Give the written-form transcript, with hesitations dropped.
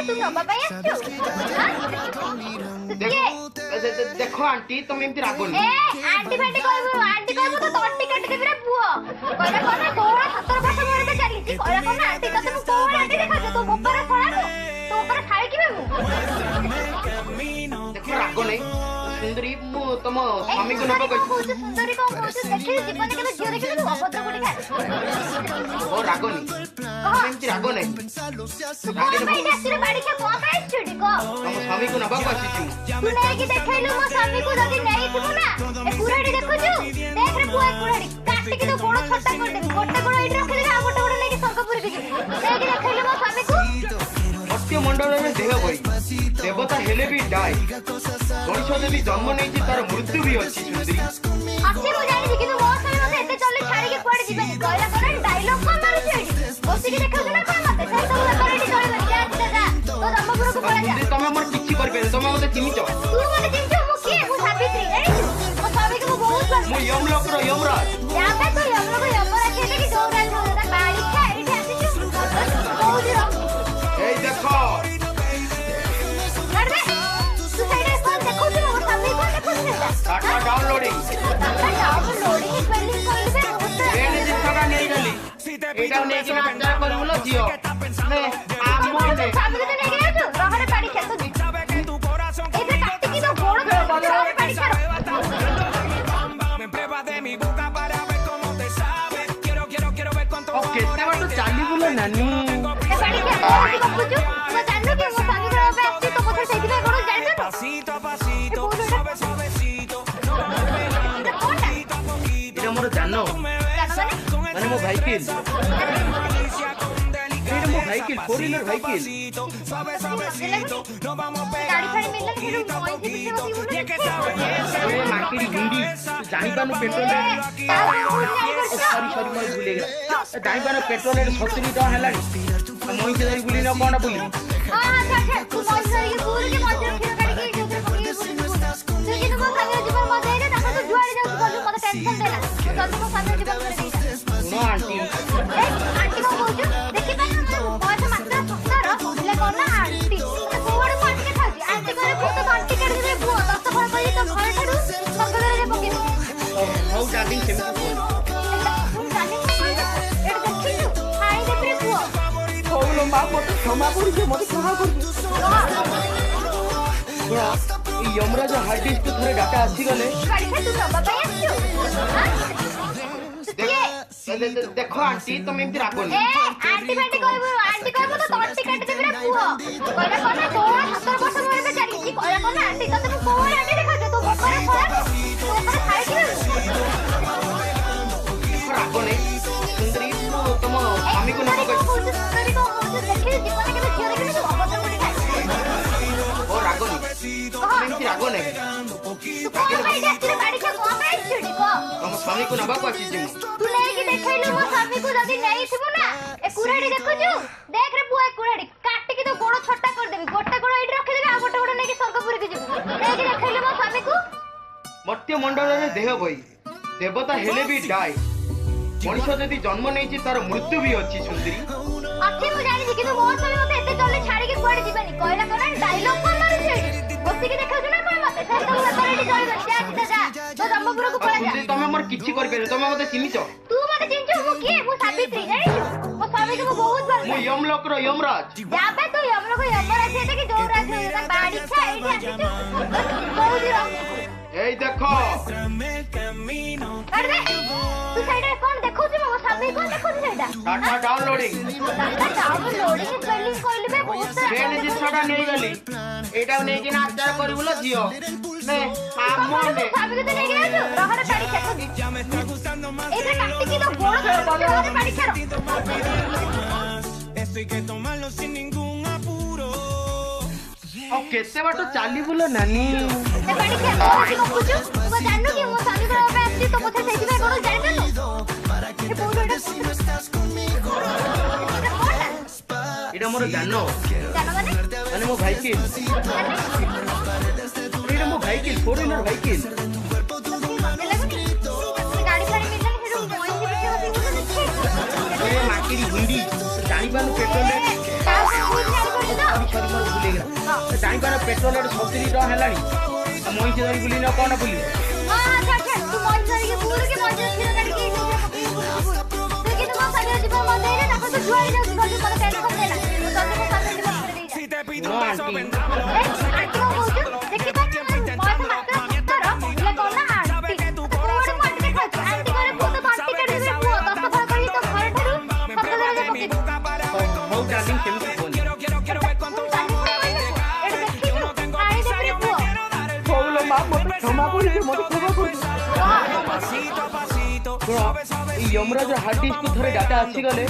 तू नबा पाई आछो देखो आंटी तुम एमती रागोनी ए आंटी फांटी कहबो तो तोटी काटी देबी रे पुओ कहला कोना तोरा 17 वर्ष मोरे पे चली छी कहला कोना आंटी तो तुम कोन आंटी देखा तो ऊपर खड़ा तो ऊपर खाई कि मैं देखो रागो नहीं सुंदरी मु तुम स्वामी को नबा कहू सुंदरी को देखि जीवन के झियो देखि तू अभद्र कोठी खा ओ रागोनी एमती रागो नहीं कोन भाई डाक्टर बाड़ी के कोन भाई छुडी को तुम स्वामी को नबा कहू तू नहीं कि देखैलु मो स्वामी को जदी नहीं थिबो ना ए पुराडी देखु छु देख रे पुआ पुराडी काटी के तो गोड़ छोटा कर दे गोटे गोड़ इट रख दे आ गोटे गोड़ लेके स्वर्गपुर के देख देखैलु मो स्वामी को सत्य मंडल में देह बई देवता हेले भी डाई गणेश देवी जन्म नहीं तार मृत्यु भी अच्छी सुंदरी अच्छे मु जानि कि तू मो स्वामी मते एते चले छाड़ी के पड़ जीबे कहला कोन डायलॉग कोन मारू छु बसी के देखौ ना कोन मते से सब लकरेडी चले जा जा तो धर्मपुर को पड़ा जा तुम हमर किछि कर पे तुम मते चिन्हिच तू मते चिन्हिच मु के मु सावित्री जानि मो स्वामी को बहुत बार मु यमलोक रो यमराज या पे तो यमलोक यमराज है कि डोरा डोरा बाड़ी खा एठी आसी छु बहुत रो ए देखो अरे तू साइड कौन देखौ छु मो स्वामी को देखौ छु डाटा डाउनलोडिंग डाउनलोडिंग स्पेलिंग कर दे एने जिसका नहीं जली एटा नहीं कि नाचा करबुलो जियो ने आमो ने स्वामी को नहीं गया छु रहरे बाड़ी खेत तू एते काटी की तो गोड़ रहरे बाड़ी खा ओके ते बाटू चाली बुलो नानी ए बाड़ी खेत तू बकु छु तू जाननु कि मो स्वामी को पे आसी तो पछे सेठी में गोड़ जानि तो Pasito a pasito, suave suavecito, एटा मोर जानो माने मो भाई किल एटा मो भाई किल फोरिनर भाई किल suave suavecito, nos vamos गाड़ी फाड़ी pegando मिलल फिर मोई से पीछे बसी y es que esa belleza ए मार्केट हिंदी जानी बानु पेट्रोल रेट सॉरी सॉरी मैं भूले गया जानी बानु पेट्रोल रेट 70 टका हलानी मोई से बुली न कोना बुली हां अच्छा तू मोई से ये पूरे के मध्य खिर काटी के जोतर पकी तू कि तो सामने जीवन मजा है ना तो जुआड़ी जाऊ तू मत टेंशन देना तो जल्दी को सामने जीवन कर दे सुनो आंटी आंटी को बोलू देखि पानी बॉय से मात्र 17 बोले कोन ना आंटी तो कोड पाटी के खाजी आंटी करे बहुत घंटी कर दे बुआ 10 फल पई तो घर छाडू संगले रे पकी हाउ डार्लिंग सेम तू जाने को एड देखि तू हाय दे प्रे बुआ होलो मा मते क्षमा करू मते क्षमा करू यमराज हार्ड डिस्क थरे डाटा आसी गले गाड़ी से तू नबा पाई आछो हां देखो आंटी तुम एमती रागोनी ए आंटी फांटी कहबो तो तोटी काटी देबी रे पुओ कहला कोना तोरा 17 वर्ष मोरे पे चली छी कहला कोना आंटी तो तुम कोन आंटी देखा तो ऊपर खड़ा तो ऊपर खाई कि रागो नहीं सुंदरी तुम स्वामी को नबा कहू सुंदरी को देखि जीवन के झियो देखि तू अभद्र कोठी खा ओ रागो नहीं एमती रागो नहीं तू कोन भाई डाक्टर बाड़ी के कोन भाई छुडी को तुम स्वामी को नबा कहू छी तू नहीं कि देखैलु मो स्वामी को जदी नहीं थिबो ना ए कुराडी देखु छु देख रे बुआ कुराडी काटी के तो गोड़ छोटा कर देबी गोटे गोड़ इट रख देबी आ गोटे गोड़ लेके स्वर्गपुर के जीबू नहीं कि देखैलु मो स्वामी को मर्त्य मंडल में देह बई देवता हेले भी डाई गणेश देवी जन्म नहीं तार मृत्यु भी अच्छी सुंदरी अच्छे मु जानि कि तू मो स्वामी मते एते चले छाड़ी के कुआडी जीबनी कहला कोन डायलॉग कोन मारू छु बसी के देखौ ना कोन मते से सब लकरेडी चले जा जा तो धर्मपुर को पड़ा जा तुम हमर किछि कर पे तुम मते चिन्हिच तू मते चिन्हिच मु के मु सावित्री जानि मो स्वामी को बहुत बार मु यमलोक रो यमराज या पे तो यमलोक यमराज है कि डोरा डोरा बाड़ी खा एठी आसी छु बहुत रो ए देखो अरे तू साइड कौन देखौ छु मो स्वामी को देखौ छु सेटा data downloading data downloading spelling कहले बे बहुत ट्रेन जिसका नहीं गली एटा नहीं कि नाचा करबुलो जियो ने आमो ने स्वामी को तो नहीं गया छु रहरे बाड़ी खेत एते काटी की तो गोड़ रहरे बाड़ी खेत esto hay que tomarlo sin ningún apuro. ओ केते बाटो चाली बुलो नानी ए बाड़ी खेत को पूछू वो जाननु कि मो स्वामी को पे आसी तो पछे सेठी में गोड़ जानि तो ए पूरोटा एटा मोर जानो जानो माने मो भाई किल एटा मो भाई किल फोरिनर भाई किल गाड़ी फाड़ी मिलल फिर मोई से पीछे बसी ए मार्केट हिंदी जानी बानु पेट्रोल रेट का पूछ जानि तो सॉरी ଜାଣିପାର ପେଟ୍ରୋଲ ରେଟ୍ 70 ଟଙ୍କା ହେଲାଣି ମଇଁଷି ଧରି ବୁଲିନ କଣ ବୁଲିବ ହଁ ଛାଡ ଛାଡ ତୁ ମଞ୍ଜି ଧରିକି ବୁଲୁ କି ମଞ୍ଜି କ୍ଷୀର କାଢିକି ତୁ କିନ୍ତୁ ମୋ ସାଙ୍ଗରେ ଯିବ ମନ୍ଦିରରେ ତାକୁ ତୁ ଛୁଆଇ ଯାଉଛୁ ଗଲି ମୋତେ ଟେନସନ୍ ଦେଲା ତୁ ତତେ ମୋ ସାଙ୍ଗରେ ଯିବ ଛାଡ଼ି ଦେଇଯା Si te pido No, un beso, auntie. vendrá. Auntie କଣ କହୁଛୁ ଦେଖିପାରୁଛୁ ବୟସ ମାତ୍ର 17 ହେଲେ କଣ ନା ଆଣ୍ଟି ତୁ ଗୋଟେ ମୁଁ ଆଣ୍ଟି ଦେଖାଉଛି ଆଣ୍ଟି ଘରେ ପୁଅ ତ ତଣ୍ଟି କାଢିଦେବେ ପୁଅ 10 ଫଳ କରି ତୋ ଘର ଠାରୁ ସତ ଧରା ପକେଇବି ହଉ ଡାର୍ଲିଂ ସେମିତି କୁହନି Quiero ver cuánto vamos a ଏଠି ଦେଖିଛୁ ଆଣିଦେବି ପୁଅ ହଉ ଲୋ ମା ମୋତେ କ୍ଷମା କରିଦେ ମୋତେ କ୍ଷମା କରିଦେ pasito a pasito. ଶୁଣ ଏଇ ଯମରାଜ ହାର୍ଡ ଡିସ୍କକୁ ଥରେ ଡାଟା ଆସିଗଲେ